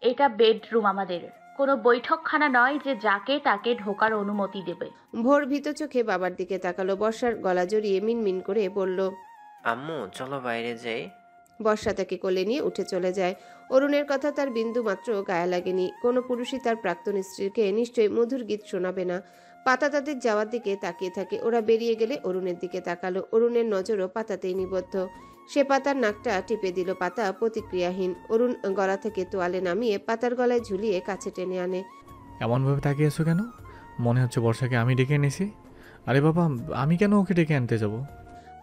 এটা বেডরুম আমাদের, কোনো বৈঠকখানা নয় যে যাকে তাকে ঢোকার অনুমতি দেবে। ভোর ভীত চোখে বাবার দিকে তাকালো। বর্ষার গলা জড়িয়ে মিনমিন করে বলল, আম্মু চলো বাইরে যাই। বর্ষা তাকে কোলে নিয়ে উঠে চলে যায়। অরুণের কথা তার বিন্দু মাত্র গায়ে লাগেনি। কোনো পুরুষই তার প্রাক্তন স্ত্রীকে নিশ্চয়ই মধুর গীত শোনাবে না। পাতা তাদের যাওয়ার দিকে তাকিয়ে থাকে। ওরা বেরিয়ে গেলে অরুণের দিকে তাকালো। অরুণের নজরও পাতাতেই নিবদ্ধ। সে পাতার নাকটা টিপে দিল। পাতা প্রতিক্রিয়াহীন। অরুণ গলা থেকে তোয়ালে নামিয়ে পাতার গলায় ঝুলিয়ে কাছে টেনে আনে। এমনভাবে তাকিয়ে আছো কেন? মনে হচ্ছে বর্ষাকে আমি ডেকে এনেছি। আরে বাবা, আমি কেন ওকে ডেকে আনতে যাব?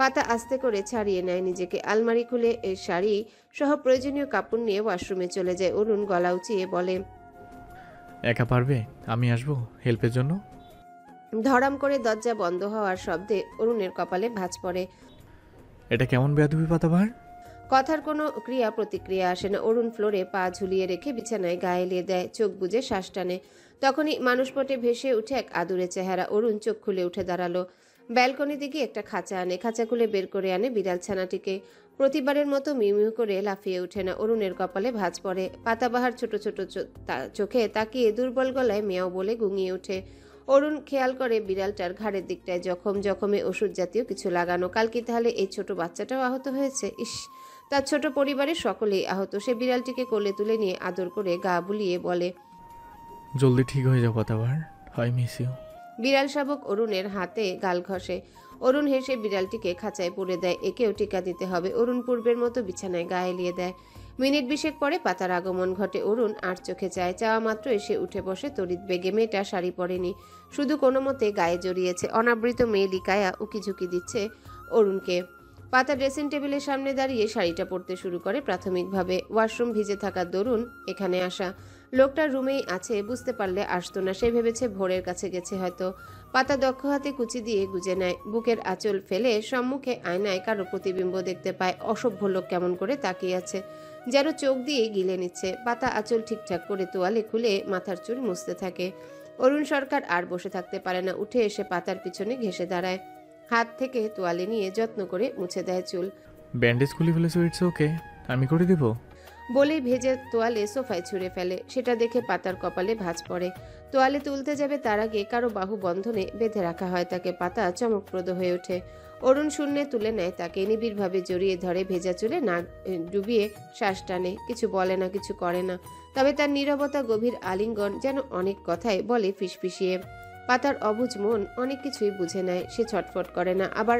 পাতা আস্তে করে ছাড়িয়ে নেয় নিজেকে। আলমারি খুলে শাড়ি সহ প্রয়োজনীয় কাপড় নিয়ে ওয়াশরুমে চলে যায়। অরুণ গলা উঁচিয়ে বলে, একা পারবে? আমি আসবো হেল্পের জন্য। ধড়াম করে দরজা বন্ধ হওয়ার শব্দে অরুণের কপালে ভাঁজ পড়ে। এটা কেমন বেয়াদবি পাতাবাহার? কথার কোনো ক্রিয়া প্রতিক্রিয়া আসে না। অরুণ ফ্লোরে পা ঝুলিয়ে রেখে বিছানায় গায়ে এলিয়ে দেয়। চোখ বুজে শ্বাস টানে। তখনই মানুষপটে ভেসে উঠে এক আদুরে চেহারা। অরুণ চোখ খুলে উঠে দাঁড়ালো। ব্যালকনি দিকে একটা খাঁচা আনে। খাঁচা খুলে বের করে আনে বিড়াল ছানাটিকে। প্রতিবারের মতো মিউমিউ করে লাফিয়ে ওঠে না। অরুণের কপালে ভাঁজ পড়ে। পাতাবাহার ছোট ছোট চোখে তাকিয়ে দুর্বল গলায় মেয়াও বলে গুঙিয়ে ওঠে। অরুণ খেয়াল করে বিড়ালটার ঘাড়ের দিকটায় জখমে ওষুধ জাতীয় কিছু লাগানো। কাল কি তাহলে এই ছোট বাচ্চাটাও আহত হয়েছে? ইস, তার ছোট পরিবারের সকলেই আহত। সে বিড়ালটিকে কোলে তুলে নিয়ে আদর করে গা বুলিয়ে বলে, জলদি ঠিক হয়ে যাও পাতাবাহার, আই মিস ইউ। বিড়াল শাবক অরুণের হাতে গাল ঘষে। অরুণ হেসে বিড়ালটিকে খাঁচায় পুরে দেয়। একেও টিকা দিতে হবে। অরুণ পূর্বের মতো বিছানায় গায়ে এলিয়ে দেয়। মিনিট বিশেক পরে পাতার আগমন ঘটে। অরুণ আর চোখে চায়। চাওয়া মাত্র এসে উঠে বসে তড়িৎ বেগে। মেয়েটা শাড়ি পরেনি, শুধু কোনো মতে গায়ে জড়িয়েছে। অনাবৃত মেয়ে লিকায়া উকিঝুঁকি দিচ্ছে অরুণকে। পাতা ড্রেসিং টেবিলের সামনে দাঁড়িয়ে শাড়িটা পরতে শুরু করে প্রাথমিকভাবে। ওয়াশরুম ভিজে থাকা দরুন এখানে আসা। লোকটা রুমেই আছে, বুঝতে পারলে আসতো না। সে ভেবেছে ভোরের কাছে গেছে হয়তো। পাতা দক্ষ হাতে কুচি দিয়ে গুজে নেয়। বুকের আঁচল ফেলে সম্মুখে আয়নায় কারো প্রতিবিম্ব দেখতে পায়। অসভ্য লোক কেমন করে তাকিয়ে আছে, যেন চোখ দিয়ে গিলে নিচ্ছে। পাতা আঁচল ঠিকঠাক করে তোয়ালে খুলে মাথার চুল মুছতে থাকে। অরুণ সরকার আর বসে থাকতে পারে না। উঠে এসে পাতার পিছনে ঘেঁষে দাঁড়ায়। হাত থেকে তোয়ালে নিয়ে যত্ন করে মুছে দেয় চুল। ব্যান্ডেজ খুলে ফেলেছো, ইটস ওকে, আমি করে দিব। বলেই ভেজে তোয়ালে সোফায় ছুঁড়ে ফেলে। সেটা দেখে পাতার কপালে ভাঁজ পড়ে। তোয়ালে তুলতে যাবে তার আগে কারো বাহু বন্ধনে বেঁধে রাখা হয় তাকে। পাতা চমকপ্রদ হয়ে ওঠে। অরুণ শূন্যে তুলে নেয় তাকে। নিবিড়ভাবে জড়িয়ে ধরে। ভেজা চুলে নাক ডুবিয়ে শ্বাস টানে। কিছু বলে না, কিছু করে না। তবে তার নীরবতা, গভীর আলিঙ্গন যেন অনেক কথাই বলে ফিসফিসিয়ে। পাতার অবুঝ মন অনেক কিছুই বুঝে নেয়। সে ছটফট করে না, আবার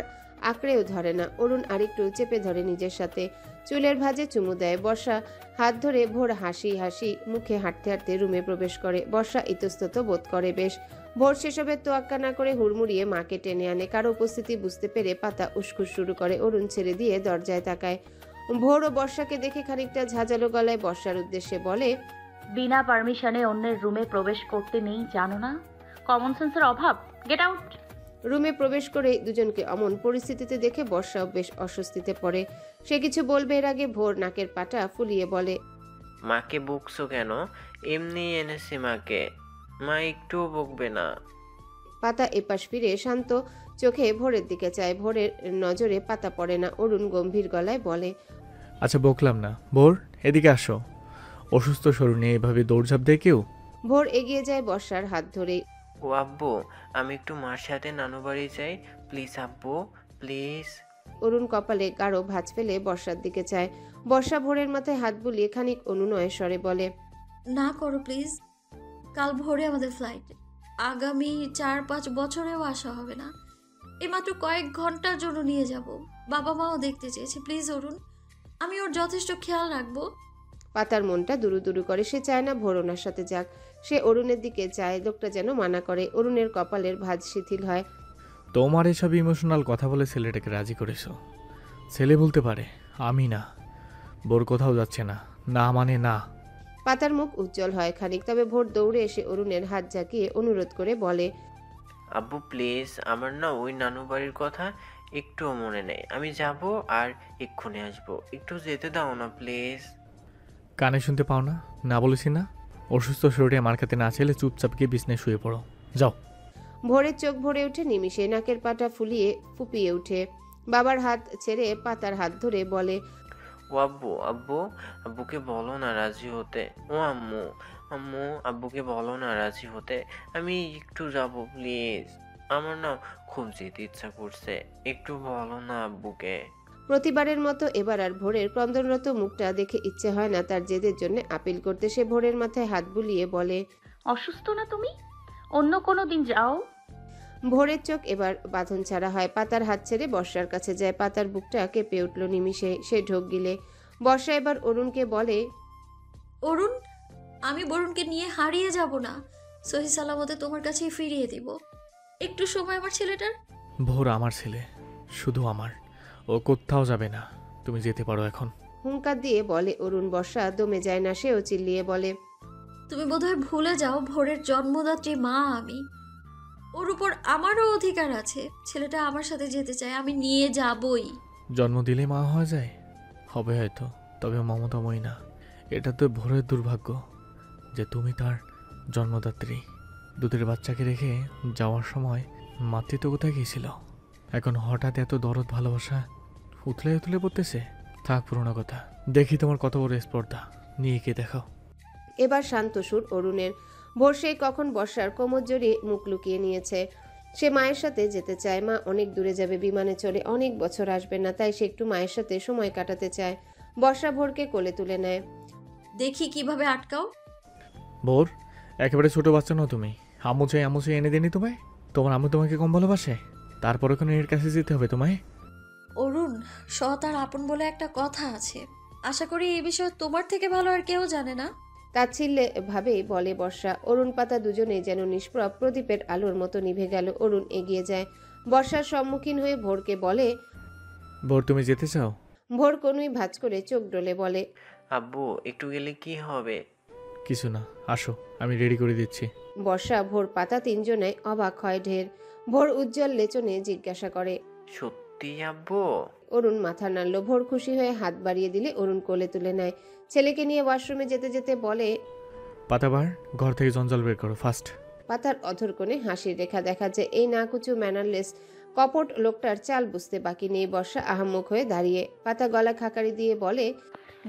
আঁকড়েও ধরে না। অরুণ আরেকটু চেপে ধরে নিজের সাথে। চুলের ভাঁজে চুমু দেয়। বর্ষা হাত ধরে ভোর হাসি হাসি মুখে হাঁটতে হাঁটতে রুমে প্রবেশ করে। বর্ষা ইতস্তত বোধ করে বেশ। ভোর সেসবের তোয়াক্কা না করে হুড়মুড়িয়ে মাকে টেনে আনে। কারো উপস্থিতি বুঝতে পেরে পাতা উস্কুস শুরু করে। অরুণ ছেড়ে দিয়ে দরজায় তাকায়। ভোর ও বর্ষাকে দেখে খানিকটা ঝাঁঝালো গলায় বর্ষার উদ্দেশ্যে বলে, বিনা পারমিশনে অন্যের রুমে প্রবেশ করতে নেই, জানো না? কমন সেন্সের অভাব। Get out. রুমে প্রবেশ করে দুজনকে অমন পরিস্থিতিতে দেখে বর্ষাও বেশ অস্বস্তিতে পড়ে। সে কিছু বলবে এর আগে ভোর নাকের পাটা ফুলিয়ে বলে, মাকে বকছো কেন? এমনি এনেছি মাকে, মা একটুও বকবে না। পাতা এপাশ ফিরে শান্ত চোখে ভোরের দিকে চায়। ভোরের নজরে পাতা পড়ে না। অরুণ গম্ভীর গলায় বলে, আচ্ছা বকলাম না, ভোর এদিকে আসো। অসুস্থ শরীর নিয়ে এভাবে দৌড়ঝাঁপ দেয় কেউ? ভোর এগিয়ে যায় বর্ষার হাত ধরে। ও আব্বু, আমি একটু মার সাথে নানু বাড়ি যাই, প্লিজ আব্বু, প্লিজ। অরুণ কপালে গাঢ় ভাঁজ ফেলে বর্ষার দিকে চায়। বর্ষা ভোরের মাথায় হাত বুলিয়ে খানিক অনুনয় স্বরে বলে, না করো প্লিজ। কাল ভোরে আমাদের ফ্লাইট। আগামী 4-5 বছরেও আসা হবে না। এইমাত্র কয়েক ঘন্টার জন্য নিয়ে যাব। বাবা মাও দেখতে চেয়েছে। প্লিজ অরুণ, আমি ওর যথেষ্ট খেয়াল রাখবো। পাতার মনটা দুরু দুরু করে। সে চায় না ভোর ওনার সাথে যাক। সে অরুণের দিকে চায়, লোকটা যেন মানা করে। অরুণের কপালের ভাঁজ শিথিল হয়। তোমার এসব ইমোশনাল কথা বলে ছেলেটাকে রাজি করেছো। ছেলে বলতে পারে, আমি না। বোর কোথাও যাচ্ছে না, না মানে না। পাতার মুখ উজ্জ্বল হয় খানিক। তবে ভোর দৌড়ে এসে অরুণের হাত ঝাঁকিয়ে অনুরোধ করে বলে, আব্বু প্লিজ, আমার না ওই নানু বাড়ির কথা একটুও মনে নেই। আমি যাব আর এক্ষুনি আসবো, একটু যেতে দাও না প্লিজ। কানে শুনতে পাও না? না বলেছি না? অসুস্থ শরীরে মার খেতে না চাইলে চুপচাপ গিয়ে বিছনায় শুয়ে পড়ো, যাও। ভোরের চোখ ভরে ওঠে নিমিষে। নাকের পাটা ফুলিয়ে ফুপিয়ে ওঠে। বাবার হাত ছেড়ে পাতার হাত ধরে বলে, ও আব্বু, আব্বু, আব্বুকে বলো না রাজি হতে। ও আম্মু, আম্মু, আব্বুকে বলো না রাজি হতে। আমি একটু যাব প্লিজ। আমার না খুব যেতে ইচ্ছা করছে। একটু বলো না আব্বুকে। প্রতিবারের মতো এবার আর ভোরের ক্রন্দনরত মুখটা দেখে ইচ্ছে হয় না তার জেদের জন্য আপিল করতে। সে ভোরের মাথায় হাত বুলিয়ে বলে, অসুস্থ না তুমি? অন্য কোনো দিন যাও। ভোরের চোখ এবার বাঁধন ছাড়া হয়। পাতার হাত ছেড়ে বর্ষার কাছে যায়। পাতার বুকটা কেঁপে উঠল নিমিষে। সে ঢোক গিলে। বর্ষা এবার অরুণকে বলে, অরুণ, আমি বরুণকে নিয়ে হারিয়ে যাব না, সহি সালামতে তোমার কাছেই ফিরিয়ে দিব। একটু সময় আমার ছেলেটার। ভোর আমার ছেলে, শুধু আমার। ও কোথাও যাবে না, তুমি যেতে পারো এখন। হুঙ্কার দিয়ে বলে অরুণ। বর্ষা দমে যায় না। সেও চিল্লিয়ে বলে, তুমি বোধহয় ভুলে যাও ভোরের জন্মদাত্রী মা আমি। ওর উপর আমারও অধিকার আছে। ছেলেটা আমার সাথে যেতে চায়, আমি নিয়ে যাবই। জন্ম দিলে মা হয়ে যায়? হবে হয়তো, তবে মমতাময়ী না। এটা তো ভোরের দুর্ভাগ্য যে তুমি তার জন্মদাত্রী। দুধের বাচ্চাকে রেখে যাওয়ার সময় মাতৃত্ব কোথায় গিয়েছিল? এখন হঠাৎ এত দরদ ভালোবাসা উতলে উতলে পড়তেছে। থাক পুরোনো কথা। দেখি তোমার কত বড় স্পর্ধা, নিয়ে কে দেখাও। এবার শান্ত সুর অরুণের। ভোর সেই কখন বর্ষার কোমর জড়িয়ে মুখ লুকিয়ে নিয়েছে। সে মায়ের সাথে যেতে চায়। মা অনেক দূরে যাবে বিমানে চড়ে, অনেক বছর আসবে না, তাই সে একটু মায়ের সাথে সময় কাটাতে চায়। বর্ষা ভোরকে কোলে তুলে নেয়। দেখি কিভাবে আটকাও। ভোর, একেবারে ছোট বাচ্চা নও তুমি। আম্মু চাই এনে দেনি তোমায়? তোমার আম্মু তোমাকে কম ভালোবাসে? তারপরে কোনো এর কাছে যেতে হবে তোমায়? অরুণ, সৎ আর আপন বলে একটা কথা আছে। আশা করি এই বিষয়ে তোমার থেকে ভালো আর কেউ জানে না। তাচ্ছিল্যে ভাবেই বলে বর্ষা। অরুণ পাতা দুজনেই যেন নিষ্প্রভ প্রদীপের আলোর মতো নিভে গেল। অরুণ এগিয়ে যায়। বর্ষার সম্মুখীন হয়ে ভোরকে বলে, ভোর, তুমি যেতে চাও? ভোর কনুই ভাঁজ করে চোখ ডলে বলে, আব্বু, একটু গেলে কি হবে? কিছু না, আসো, আমি রেডি করে দিচ্ছি। বর্ষা, ভোর, পাতা তিনজনে অবাক হয় ঢের। ভোর উজ্জ্বল লেচনে জিজ্ঞাসা করে, সত্যি আব্বু? অরুণ মাথা নাড়ল। ভোর খুশি হয়ে হাত বাড়িয়ে দিলে অরুণ কোলে তুলে নেয়। ছেলেকে নিয়ে ওয়াশরুমে যেতে যেতে বলে, পাতাবার, ঘর থেকে জঞ্জাল বের করো ফার্স্ট। পাতার অধর কোণে হাসির রেখা দেখা যায়। এই নাকুচু ম্যানারলেস কপট লোকটার চাল বুঝতে বাকি নেই। বর্ষা আহাম্মক হয়ে দাঁড়িয়ে। পাতা গলা খাকারি দিয়ে বলে,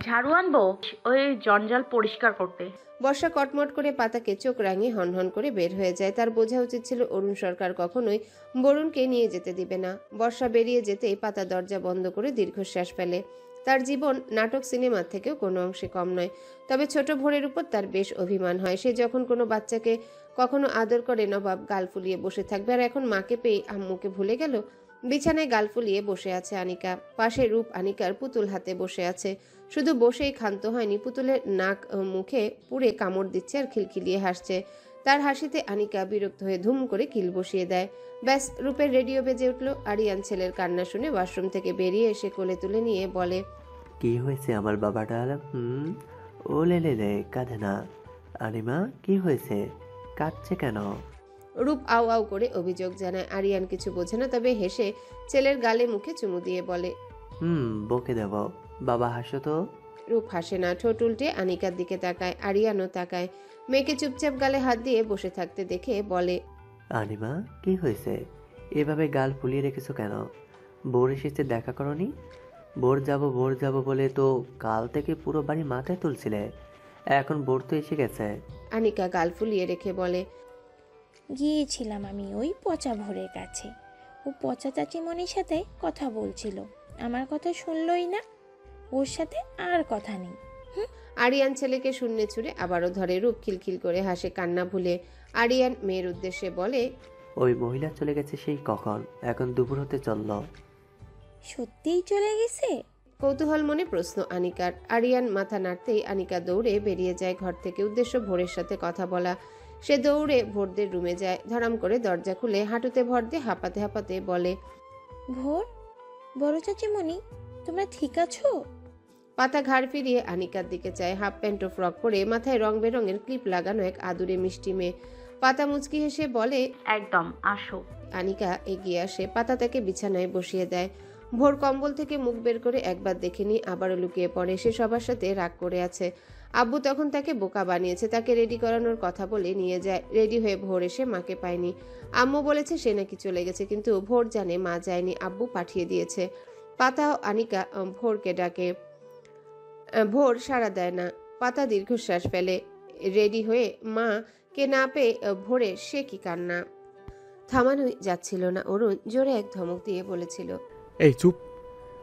ঝাড়ু আনবো ওই জঞ্জাল পরিষ্কার করতে। বর্ষা কটমট করে পাতাকে চোখ রাঙিয়ে হনহন করে বের হয়ে যায়। তার বোঝা উচিত ছিল অরুণ সরকার কখনোই বরুণকে নিয়ে যেতে দিবে না। বর্ষা বেরিয়ে যেতেই পাতা দরজা বন্ধ করে দীর্ঘশ্বাস ফেলে। তার জীবন নাটক সিনেমার থেকেও কোনো অংশে কম নয়। তবে ছোট ভোরের উপর তার বেশ অভিমান হয়। সে যখন কোনো বাচ্চাকে কখনো আদর করে নবাব গাল ফুলিয়ে বসে থাকবে, আর এখন মাকে পেয়ে আম্মুকে ভুলে গেল। বিছানায় গাল ফুলিয়ে বসে আছে আনিকা। পাশে রূপ আনিকার পুতুল হাতে বসে আছে। শুধু বসেই ক্ষান্ত হয়নি, পুতুলের নাক মুখে পুড়ে কামড় দিচ্ছে আর খিলখিলিয়ে হাসছে। তার হাসিতে আনিকা বিরক্ত হয়ে ধুম করে কিল বসিয়ে দেয়। ব্যাস, রূপের রেডিও বেজে উঠল। আরিয়ান ছেলের কান্না শুনে ওয়াশরুম থেকে বেরিয়ে এসে কোলে তুলে নিয়ে বলে, কি হয়েছে আমার বাবাটার? ও লে কাঁদে না। আরিমা, কি হয়েছে? কাঁদছে কেন? রূপ আউ আউ করে অভিযোগ জানায়। আরিয়ান কিছু বোঝে না, তবে হেসে ছেলের গালে মুখে চুমু দিয়ে বলে, বকে দেব। বাবা হাসো তো। রূপ হাসে না, ঠোঁট উল্টে আনিকার দিকে তাকায়। আরিয়ানও তাকায়। মেয়েকে চুপচাপ গালে হাত দিয়ে বসে থাকতে দেখে বলে, আরিমা, কি হয়েছে? এভাবে গাল ফুলিয়ে রেখেছো কেন? বোর এসেছে, দেখা করনি? বোর যাব বলে তো কাল থেকে পুরো বাড়ি মাথায় তুলছিলে। এখন বোর তো এসে গেছে। আনিকা গাল ফুলিয়ে রেখে বলে, গিয়েছিলাম আমি ওই পচা ভোরের কাছে। ও পচা চাচিমণির সাথে কথা বলছিল, আমার কথা শুনলই না। ওর সাথে আর কথা নেই। আরিয়ান ছেলেকে শূন্যে ছুঁড়ে আবারও ধরে। রূপ খিলখিল করে হাসে কান্না ভুলে। আরিয়ান মেয়ের উদ্দেশ্যে বলে, ওই মহিলা চলে গেছে সেই কখন, এখন দুপুর হতে চলল। সত্যিই চলে গেছে? কৌতূহল মনে প্রশ্ন আনিকার। আরিয়ান মাথা নাড়তেই আনিকা দৌড়ে বেরিয়ে যায় ঘর থেকে। উদ্দেশ্য ভোরের সাথে কথা বলা। সে দৌড়ে ভোরদের রুমে যায়। ধরাম করে দরজা খুলে হাঁটুতে ভর দিয়ে হাঁপাতে হাঁপাতে বলে, ভোর, বড় চাচিমণি, তোমরা ঠিক আছো? পাতা ঘাড় ফিরিয়ে আনিকার দিকে চায়। হাফ প্যান্ট ও ফ্রক পরে, মাথায় রং বেরঙের ক্লিপ লাগানো এক আদুরে মিষ্টি মেয়ে। পাতা মুচকি হেসে বলে, একদম, আসো। আনিকা এগিয়ে আসে। পাতা তাকে বিছানায় বসিয়ে দেয়। ভোর কম্বল থেকে মুখ বের করে একবার দেখেনি, আবারও লুকিয়ে পড়ে। সে সবার সাথে রাগ করে আছে। আব্বু তখন তাকে বোকা বানিয়েছে, তাকে রেডি করানোর কথা বলে নিয়ে যায়। রেডি হয়ে ভোর এসে মাকে পায়নি। আম্মু বলেছে সে নাকি চলে গেছে, কিন্তু ভোর জানে মা যায়নি, আব্বু পাঠিয়ে দিয়েছে। পাতা ও আনিকা ভোরকে ডাকে, ভোর সাড়া দেয় না। পাতা দীর্ঘশ্বাস ফেলে। রেডি হয়ে মাকে না পেয়ে ভোরের সে কি কান্না, থামানোই যাচ্ছিল না। অরুণ জোরে এক ধমক দিয়ে বলেছিল, এই চুপ,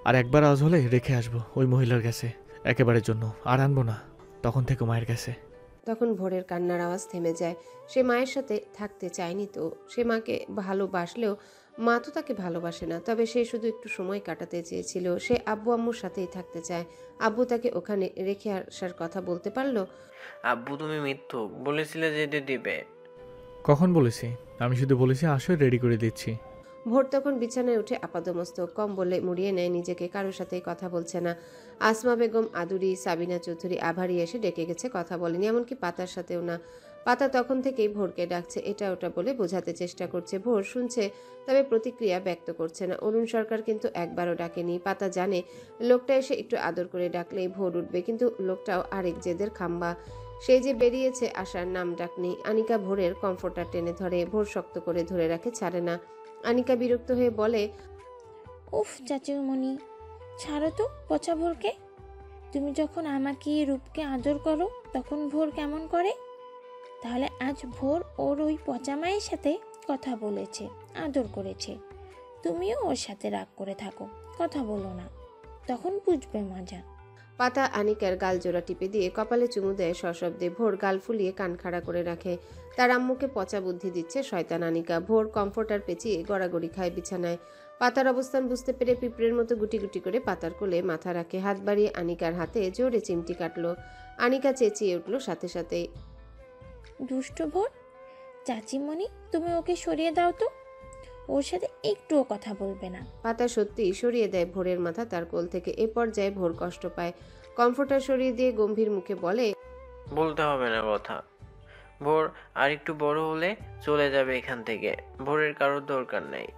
আর একবার আজ হলে রেখে আসবো ওই মহিলার কাছে একেবারের জন্য, আর আনবো না তখন থেকে মায়ের কাছে। তখন ভোরের কান্নার আওয়াজ থেমে যায়। সে মায়ের সাথে থাকতে চায়নি তো, সে মাকে ভালোবাসলেও মা তো তাকে ভালোবাসে না। তবে সে শুধু একটু সময় কাটাতে চেয়েছিল। সে আব্বু আম্মুর সাথেই থাকতে চায়। আব্বু তাকে ওখানে রেখে আসার কথা বলতে পারলো? আব্বু তুমি মিথ্যুক বলেছিলে যেতে দিবে। কখন বলেছি? আমি শুধু বলেছি আসো, রেডি করে দিচ্ছি। ভোর তখন বিছানায় উঠে আপাদমস্তক কম্বলে মুড়িয়ে নেয় নিজেকে, কারোর সাথেই কথা বলছে না। আসমা বেগম, আদুরি, সাবিনা চৌধুরী, আভারি এসে ডেকে গেছে, কথা বলেনি, এমনকি পাতার সাথেও না। পাতা তখন থেকেই ভোরকে ডাকছে, এটা ওটা বলে বোঝাতে চেষ্টা করছে। ভোর শুনছে, তবে প্রতিক্রিয়া ব্যক্ত করছে না। অরুণ সরকার কিন্তু একবারও ডাকেনি। পাতা জানে লোকটা এসে একটু আদর করে ডাকলেই ভোর উঠবে, কিন্তু লোকটাও আরেক জেদের খাম্বা। সেই যে বেরিয়েছে, আসার নাম ডাক নেই। আনিকা ভোরের কমফোর্টার টেনে ধরে, ভোর শক্ত করে ধরে রাখে, ছাড়ে না। আনিকা বিরক্ত হয়ে বলে, উফ চাচিমণি, ছাড়ো তো পচা ভোরকে। তুমি যখন আমাকে রূপকে আদর করো তখন ভোর কেমন করে? তাহলে আজ ভোর ওর ওই পচা মায়ের সাথে কথা বলেছে, আদর করেছে, তুমিও ওর সাথে রাগ করে থাকো, কথা বলো না, তখন বুঝবে মজা। পাতা আনিকার গাল জোড়া টিপে দিয়ে কপালে চুমু দেয় সশব্দে। ভোর গাল ফুলিয়ে কান খাড়া করে রাখে। তার আম্মুকে পচা বুদ্ধি দিচ্ছে শয়তান আনিকা। ভোর কমফোর্টার পেঁচিয়ে গড়াগড়ি খায় বিছানায়। পাতার অবস্থান বুঝতে পেরে পিঁপড়ের মতো গুটি গুটি করে পাতার কোলে মাথা রাখে। হাত বাড়িয়ে আনিকার হাতে জোরে চিমটি কাটলো। আনিকা চেঁচিয়ে উঠল সাথে সাথে, দুষ্ট ভোর, চাচিমণি তুমি ওকে সরিয়ে দাও তো, ওর সাথে একটুও কথা বলবে না। পাতা সত্যিই সরিয়ে দেয় ভোরের মাথা তার কোল থেকে। এ পর্যায়ে ভোর কষ্ট পায়। কমফোর্টার সরিয়ে দিয়ে গম্ভীর মুখে বলে, বলতে হবে না কথা। ভোর আর একটু বড় হলে চলে যাবে এখান থেকে, ভোরের কারোর দরকার নেই।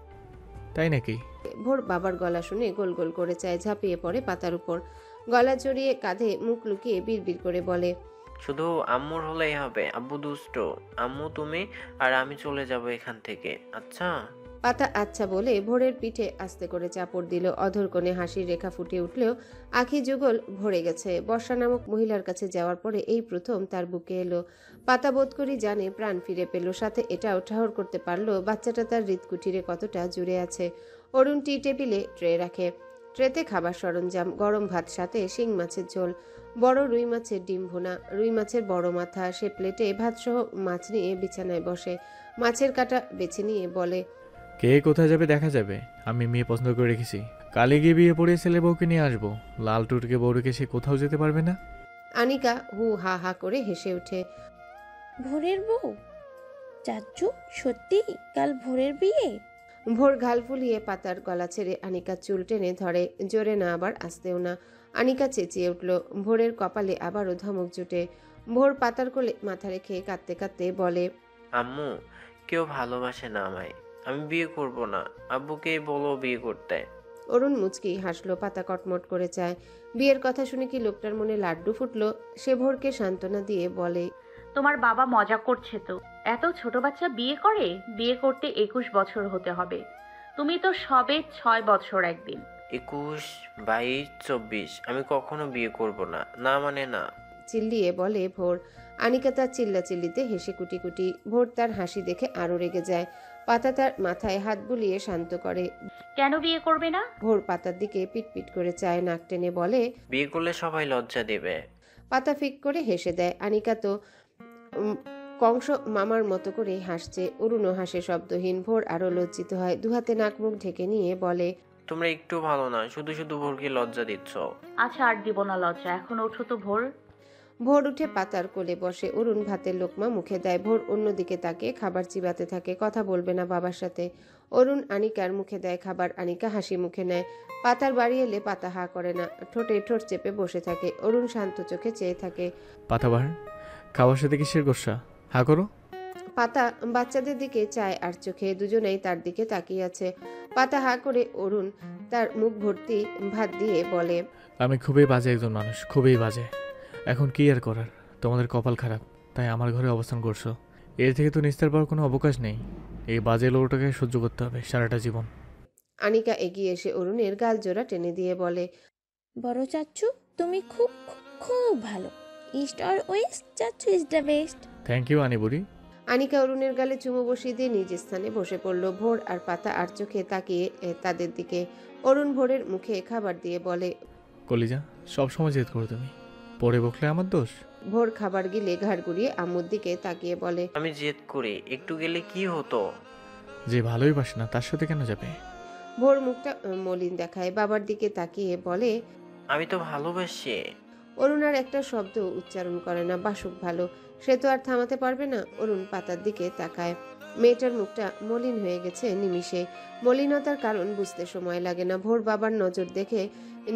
তাই নাকি? ভোর বাবার গলা শুনে গোল গোল করে চায়, ঝাঁপিয়ে পড়ে পাতার উপর। গলা জড়িয়ে কাঁধে মুখ লুকিয়ে বিড়বিড় করে বলে, শুধু আম্মুর হলেই হবে। আব্বু দুষ্ট, আম্মু তুমি আর আমি চলে যাব এখান থেকে, আচ্ছা? পাতা আচ্ছা বলে ভোরের পিঠে আস্তে করে চাপড় দিল। অধর কোণে হাসির রেখা ফুটে উঠলেও আখি যুগল ভরে গেছে। বর্ষা নামক মহিলার কাছে যাওয়ার পরে এই প্রথম তার বুকে এলো। পাতা বোধ করি জানে প্রাণ ফিরে পেল। সাথে এটাও ঠাহর করতে পারলো বাচ্চাটা তার হৃৎকুঠিরে কতটা জুড়ে আছে। অরুণ টি টেবিলে ট্রে রাখে। ট্রেতে খাবার সরঞ্জাম, গরম ভাত, সাথে শিং মাছের ঝোল, বড় রুই মাছের ডিম ভুনা, রুই মাছের বড় মাথা। সে প্লেটে ভাতসহ মাছ নিয়ে বিছানায় বসে। মাছের কাঁটা বেছে নিয়ে বলে, কে কোথায় যাবে দেখা যাবে। আমি মেয়ে পছন্দ করে রেখেছি, কালে গিয়ে বিয়ে পড়িয়ে ছেলে বউকে নিয়ে আসবো। লাল টুটকে বউ রেখে সে কোথাও যেতে পারবে না। আনিকা হু হা হা করে হেসে ওঠে। ভোরের বউ? চাচু সত্যি কাল ভোরের বিয়ে? ভোর ঘাল ফুলিয়ে পাতার গলা ছেড়ে আনিকার চুল টেনে ধরে, জোরে না আবার আস্তেও না। আনিকা চেঁচিয়ে উঠল। ভোরের কপালে আবারও ধমক জুটে। ভোর পাতার কোলে মাথা রেখে কাঁদতে কাঁদতে বলে, আম্মু, কেউ ভালোবাসে না আমায়, আমি বিয়ে করব না। আব্বুকেই বলো বিয়ে করতে। অরুণ মুচকি হাসলো। পাতা কটমট করে চায়। বিয়ের কথা শুনে কি লোকটার মনে লাড্ডু ফুটলো? সে ভোরকে সান্ত্বনা দিয়ে বলে, তোমার বাবা মজা করছে তো। এত ছোট বাচ্চা বিয়ে করে? বিয়ে করতে 21 বছর হতে হবে। তুমি তো সবে 6 বছর একদিন। 21, 22, 24 আমি কখনো বিয়ে করব না, না মানে না। চিল্লিয়ে বলে ভোর। আনিকা তার চিল্লাচিল্লিতে হেসে কুটি কুটি। ভোর তার হাসি দেখে আরো রেগে যায়। পাতা তার মাথায় হাত বুলিয়ে শান্ত করে। কেন বিয়ে করবে না? ভোর পাতার দিকে পিটপিট করে চায়, নাক টেনে বলে, বিয়ে করলে সবাই লজ্জা দেবে। পাতা ফিক করে হেসে দেয়। আনিকা তো কংস মামার মতো করে হাসছে। অরুণও হাসে শব্দহীন। ভোর আরো লজ্জিত হয়। দুহাতে নাক মুখ ঢেকে নিয়ে বলে, তোমরা একটু ভালো না, শুধু শুধু ভোরকে লজ্জা দিচ্ছ। আচ্ছা আর দিব না লজ্জা, এখন ওঠো তো ভোর। ভোর উঠে পাতার কোলে বসে। অরুণ ভাতের লোকমা মুখে দেয়। ভোর অন্যদিকে তাকিয়ে খাবার চিবাতে থাকে। কথা বলবে না বাবার সাথে। অরুণ আনিকার মুখে দেয় খাবার। আনিকা হাসি মুখে নেয়। পাতার বাড়ি এলে পাতা হা করে না, ঠোঁটে ঠোঁট চেপে বসে থাকে। অরুণ শান্ত চোখে চেয়ে থাকে। পাতাবাহার, খাওয়ার সাথে কিসের গোসা? হা করো। পাতা বাচ্চাদের দিকে চায় আর চোখে, দুজনেই তার দিকে তাকিয়ে আছে। পাতা হা করে অরুণ তার মুখ ভর্তি ভাত দিয়ে বলে, আমি খুবই বাজে একজন মানুষ, খুবই বাজে। এখন কি আর করার, তোমাদের কপাল খারাপ তাই আমার ঘরে অবস্থান করছো। এর থেকে তো নিস্তার পাওয়ার কোনো অবকাশ নেই। এই বাজে লোকটাকে সহ্য করতে হবে সারাটা জীবন। আনিকা এগিয়ে এসে অরুণের গাল জোড়া টেনে দিয়ে বলে, বড় চাচ্চু তুমি খুব খুব খুব ভালো। ইস্ট আর ওয়েস্ট, চাচ্চু is the best. Thank you আনিবুড়ি। আনিকা অরুণের গালে চুমু বসিয়ে দিয়ে নিজ স্থানে বসে পড়ল। ভোর আর পাতা আর চোখে তাকিয়ে তাদের দিকে। অরুণ ভোরের মুখে খাবার দিয়ে বলে, কলিজা, সবসময় জেদ করো তুমি, পরে বকলে আমার দোষ। ভোর খাবার গিলে ঘাড় ঘুরিয়ে আম্মুর দিকে তাকিয়ে বলে, আমি জেদ করি, একটু গেলে কি হতো? যে ভালোই বাসে না তার সাথে কেন যাবে? ভোর মুখটা মলিন দেখায়, বাবার দিকে তাকিয়ে বলে, আমি তো ভালোবাসি। অরুণ আর একটা শব্দ উচ্চারণ করে না। বাসুক ভালো, সে তো আর থামাতে পারবে না। অরুণ পাতার দিকে তাকায়। মেয়েটার মুখটা মলিন হয়ে গেছে নিমিষে। মলিনতার কারণ বুঝতে সময় লাগে না। ভোর বাবার নজর দেখে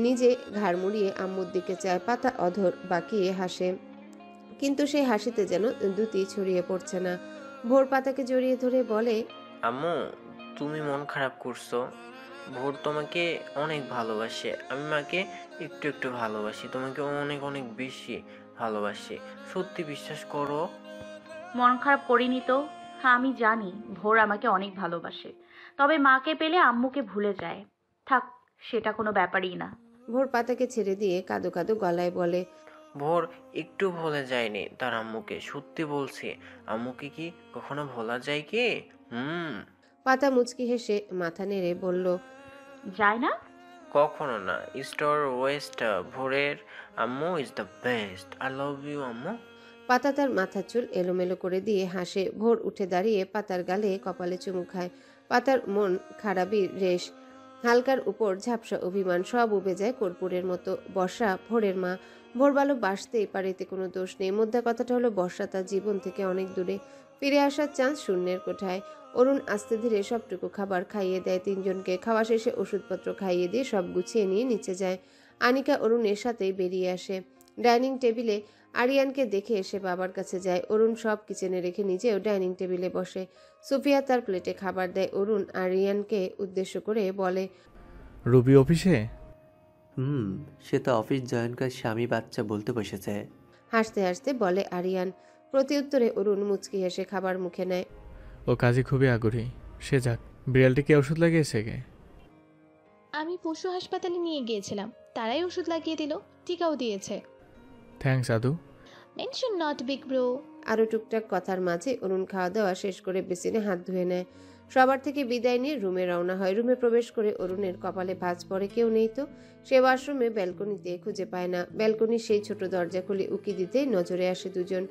নিজে ঘাড় মুড়িয়ে আম্মুর দিকে চায়। পাতা অধর বাঁকিয়ে হাসে, কিন্তু সেই হাসিতে যেন দ্যুতি ছড়িয়ে পড়ছে না। ভোর পাতাকে জড়িয়ে ধরে বলে, আম্মু, তুমি মন খারাপ করছো। ভোর তোমাকে অনেক ভালোবাসে, আমি মাকে একটু একটু ভালোবাসি, তোমাকে অনেক অনেক বেশি ভালোবাসি, সত্যি বিশ্বাস করো। মন খারাপ করিনি তো। হ্যাঁ, আমি জানি ভোর আমাকে অনেক ভালোবাসে, তবে মাকে পেলে আম্মুকে ভুলে যায়। থাক, সেটা কোনো ব্যাপারই না। ভোর পাতাকে ছেড়ে দিয়ে কাঁদো কাঁদো গলায় বলে, ভোর একটু ভুলে যায়নি তার আম্মুকে, সত্যি বলছি। আম্মুকে কি কখনো ভোলা যায় কি? পাতা মুচকি হেসে মাথা নেড়ে বলল, যায় না। কখনো না। ইস্ট অর ওয়েস্ট, ভোরের আম্মু is the best. I love you আম্মু। পাতা তার মাথার চুল এলোমেলো করে দিয়ে হাসে। ভোর উঠে দাঁড়িয়ে পাতার গালে কপালে চুমু খায়। পাতার মন খারাপির রেশ, হালকার উপর ঝাপসা অভিমান, সব উবে যায় কর্পূরের মতো। বর্ষা ভোরের মা, ভোর ভালো বাসতেই পারে, এতে কোনো দোষ নেই। মোদ্দা কথাটা হলো বর্ষা তার জীবন থেকে অনেক দূরে, ফিরে আসার চান্স শূন্যের কোঠায়। অরুণ আস্তে ধীরে সবটুকু খাবার খাইয়ে দেয় তিনজনকে। খাওয়া শেষে ওষুধপত্র খাইয়ে দিয়ে সব গুছিয়ে নিয়ে নিচে যায়। আনিকা অরুণের সাথেই বেরিয়ে আসে। ডাইনিং টেবিলে আরিয়ানকে দেখে এসে বাবার কাছে যায়। অরুণ সব কিচেনে রেখে নিজেও ডাইনিং টেবিলে বসে। সুফিয়া তার প্লেটে খাবার দেয়। অরুণ আরিয়ানকে উদ্দেশ্য করে বলে, রুবি অফিসে? সে তো অফিস জয়েন করে স্বামী বাচ্চা বলতে বসেছে। হাসতে হাসতে বলে আরিয়ান। প্রতি উত্তরে অরুণ মুচকি হেসে খাবার মুখে নেয়। ও কাজে খুবই আগ্রহী, সে যাক। বিড়ালটিকে ওষুধ লাগিয়েছে কে? আমি পশু হাসপাতালে নিয়ে গিয়েছিলাম, তারাই ওষুধ লাগিয়ে দিল, টিকাও দিয়েছে। Thanks Adu. Mention not big bro. আরও টুকটাক কথার মাঝে অরুণ খাওয়া দাওয়া শেষ করে বেসিনে হাত ধুয়ে নেয়। সবার থেকে বিদায় নিয়ে রুমে রওনা হয়। রুমে প্রবেশ করে অরুণের কপালে ভাঁজ পড়ে, কেউ নেই তো। সে ওয়াশরুমে ব্যালকনিতে খুঁজে পায় না। ব্যালকনির সেই ছোট দরজা খুলে উকি দিতেই নজরে আসে দুজন।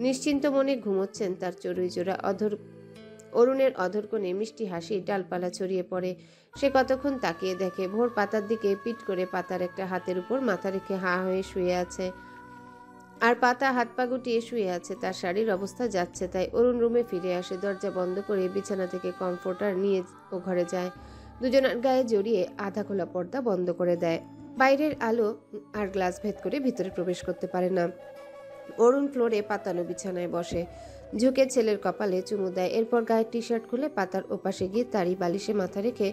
নিশ্চিন্ত মনে ঘুমোচ্ছেন তার চড়ুই জোড়া। অরুণের অধর কোণে মিষ্টি হাসি ডালপালা ছড়িয়ে পড়ে। সে কতক্ষণ তাকিয়ে দেখে। ভোর পাতার দিকে পিট করে পাতার একটা হাতের উপর মাথা রেখে হা হয়ে শুয়ে আছে, আর পাতা হাত পা গুটিয়ে শুয়ে আছে। তার শাড়ির অবস্থা যাচ্ছে তাই। অরুণ রুমে ফিরে আসে, দরজা বন্ধ করে বিছানা থেকে কমফোর্টার নিয়ে ও ঘরে যায়। দুজনের গায়ে জড়িয়ে আধা খোলা পর্দা বন্ধ করে দেয়। বাইরের আলো আর গ্লাস ভেদ করে ভিতরে প্রবেশ করতে পারে না। অরুণ ফ্লোরে পাতানো বিছানায় বসে, ঝুঁকে ছেলের কপালে চুমু দেয়। এরপর গায়ের টি শার্ট খুলে পাতার ওপাশে গিয়ে তারই বালিশে মাথা রেখে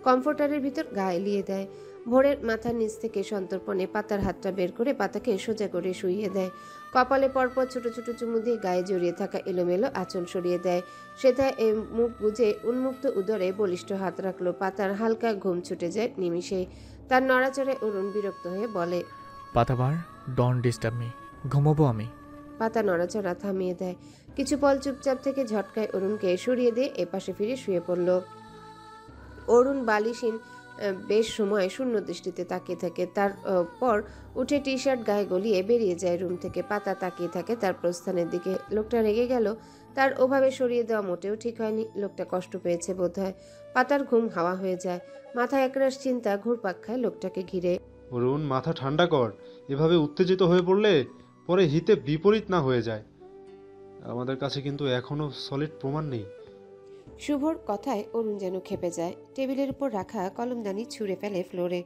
কমফোর্টারের ভিতর গায়ে এলিয়ে দেয়। ভোরের মাথার নিচ থেকে সন্তর্পণে পাতার হাতটা বের করে পাতাকে সোজা করে শুইয়ে দেয়। কপালে পরপর ছোট ছোট চুমু দিয়ে গায়ে জড়িয়ে থাকা এলোমেলো আঁচল সরিয়ে দেয়। সেটা মুখ বুজে উন্মুক্ত উদরে বলিষ্ঠ হাত রাখলো। পাতার হালকা ঘুম ছুটে যায় নিমিষেই। তার নড়াচড়ায় অরুণ বিরক্ত হয়ে বলে, পাতাবার, ডোন্ট ডিস্টার্ব মি, ঘুমোবো আমি। পাতা নড়াচড়া থামিয়ে দেয়। কিছু পল চুপচাপ থেকে ঝটকায় অরুণকে সরিয়ে দিয়ে এপাশে ফিরে শুয়ে পড়ল। অরুণ বালিশিন বেশ সময় শূন্য দৃষ্টিতে তাকিয়ে থাকে। তারপর উঠে টি শার্ট গায়ে গলিয়ে বেরিয়ে যায় রুম থেকে। পাতা তাকিয়ে থাকে তার প্রস্থানের দিকে। লোকটা রেগে গেল, তার ওভাবে সরিয়ে দেওয়া মোটেও ঠিক হয়নি। লোকটা কষ্ট পেয়েছে বোধহয়। পাতার ঘুম হাওয়া হয়ে যায়। মাথায় একরাশ চিন্তা ঘুরপাক খায় লোকটাকে ঘিরে। অরুণ, মাথা ঠান্ডা কর। এভাবে উত্তেজিত হয়ে পড়লে পরে হিতে বিপরীত না হয়ে যায়। আমাদের কাছে কিন্তু এখনো সলিড প্রমাণ নেই। শুভর কথায় অরুণ যেন খেপে যায়। টেবিলের উপর রাখা কলমদানি ছুঁড়ে ফেলে ফ্লোরে।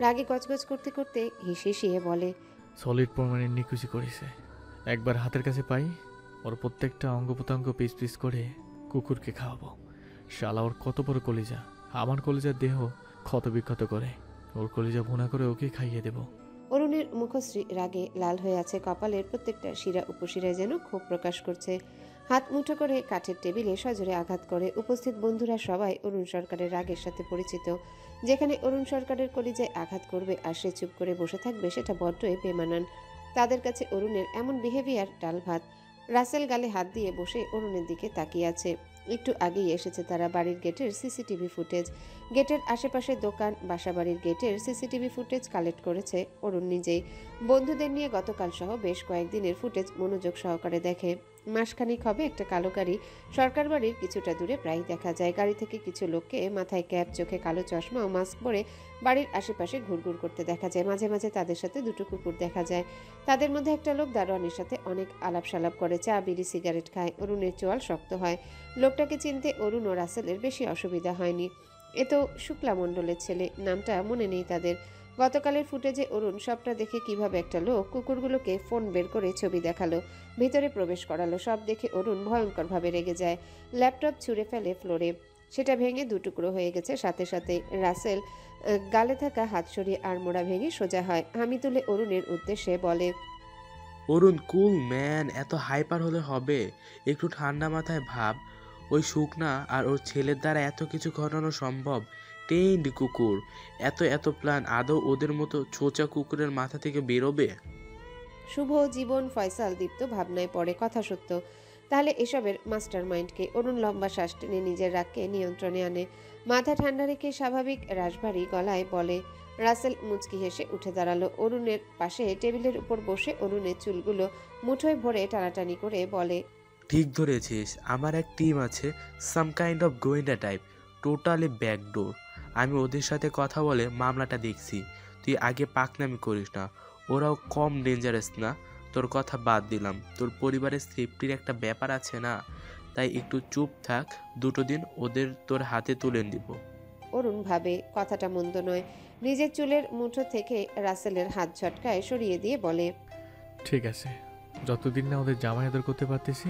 রাগে গজগজ করতে করতে হিসিয়ে বলে, সলিড প্রমাণের নিকুচি করেছে। একবার হাতের কাছে পাই, ওর প্রত্যেকটা অঙ্গ প্রত্যঙ্গ পিস পিস করে কুকুরকে খাওয়াবো। শালা ওর কত বড় কলিজা, আমার কলিজার দেহ ক্ষত বিক্ষত করে ওর কলিজা ভুনা করে ওকে খাইয়ে দেব। অরুণের মুখশ্রী রাগে লাল হয়ে আছে, কপালের প্রত্যেকটা শিরা উপশিরায় যেন ক্ষোভ প্রকাশ করছে। হাত মুঠো করে কাঠের টেবিলে সজোরে আঘাত করে। উপস্থিত বন্ধুরা সবাই অরুণ সরকারের রাগের সাথে পরিচিত। যেখানে অরুণ সরকারের কলিজায় আঘাত করবে আর সে চুপ করে বসে থাকবে, সেটা বড্ডই বেমানান। তাদের কাছে অরুণের এমন বিহেভিয়ার ডাল ভাত। রাসেল গালে হাত দিয়ে বসে অরুণের দিকে তাকিয়ে আছে। একটু আগেই এসেছে তারা। বাড়ির গেটের সিসিটিভি ফুটেজ, গেটের আশেপাশে দোকান, বাসাবাড়ির গেটের সিসিটিভি ফুটেজ কালেক্ট করেছে অরুণ নিজেই। বন্ধুদের নিয়ে গতকাল সহ বেশ কয়েকদিনের ফুটেজ মনোযোগ সহকারে দেখে। মাসখানিক হবে একটা কালো গাড়ি সরকার বাড়ির কিছুটা দূরে প্রায় দেখা যায়। গাড়ি থেকে কিছু লোককে মাথায় ক্যাপ, চোখে কালো চশমা ও মাস্ক পরে বাড়ির আশেপাশে ঘুরঘুর করতে দেখা যায়। মাঝে মাঝে তাদের সাথে দুটো কুকুর দেখা যায়। তাদের মধ্যে একটা লোক দারোয়ানের সাথে অনেক আলাপ সালাপ করে, চা বিড়ি সিগারেট খায়। অরুণের চোয়াল শক্ত হয়। লোকটাকে চিনতে অরুণ ও রাসেলের বেশি অসুবিধা হয়নি। এ তো শুক্লা মণ্ডলের ছেলে, নামটা মনে নেই তাদের। গতকালের ফুটেজে অরুণ সবটা দেখে কিভাবে একটা লোক কুকুরগুলোকে ফোন বের করে ছবি দেখালো, ভিতরে প্রবেশ করালো, সব দেখে অরুণ ভয়ঙ্করভাবে রেগে যায়। ল্যাপটপ ছুঁড়ে ফেলে ফ্লোরে, সেটা ভেঙে দুটুকরো হয়ে গেছে। সাথে সাথে রাসেল গালে থাকা হাত সরিয়ে আড়মোড়া ভেঙে সোজা হয়। হামি তুলে অরুণের উদ্দেশ্যে বলে, অরুণ কুল ম্যান, এত হাইপার হলে হবে? একটু ঠান্ডা মাথায় ভাব। ওই শুকনা আর ওর ছেলের দ্বারা এত কিছু ঘটানো সম্ভব? টেন্ড কুকুর, এত এত প্ল্যান আদৌ ওদের মতো ছোচা কুকুরের মাথা থেকে বেরোবে? শুভ, জীবন, ফয়সাল, দীপ্ত ভাবনায় পড়ে। কথা সত্য, তাহলে এসবের মাস্টার মাইন্ডকে? অরুণ লম্বা শ্বাস টেনে নিজের রাগকে নিয়ন্ত্রণে আনে। মাথা ঠান্ডা রেখে স্বাভাবিক রাশভারী গলায় বলে। রাসেল মুচকি হেসে উঠে দাঁড়ালো। অরুণের পাশে টেবিলের উপর বসে অরুণের চুলগুলো মুঠোয় ভরে টানাটানি করে বলে, ঠিক ধরেছিস, আমার এক টিম আছে, সাম কাইন্ড অফ গোয়েন্দা টাইপ, টোটালি ব্যাকডোর। আমি ওদের সাথে কথা বলে মামলাটা দেখছি। তুই আগে পাকনামি করিস না, ওরাও কম ডেঞ্জারাস না। তোর কথা বাদ দিলাম, তোর পরিবারের সেফটির একটা ব্যাপার আছে না, তাই একটু চুপ থাক। দুটো দিন ওদের তোর হাতে তুলে দিব। অরুণ ভাবে কথাটা মন্দ নয়। নিজের চুলের মুঠো থেকে রাসেলের হাত ঝটকায় সরিয়ে দিয়ে বলে, ঠিক আছে, যতদিন না ওদের জামাই আদর করতে পারতেছি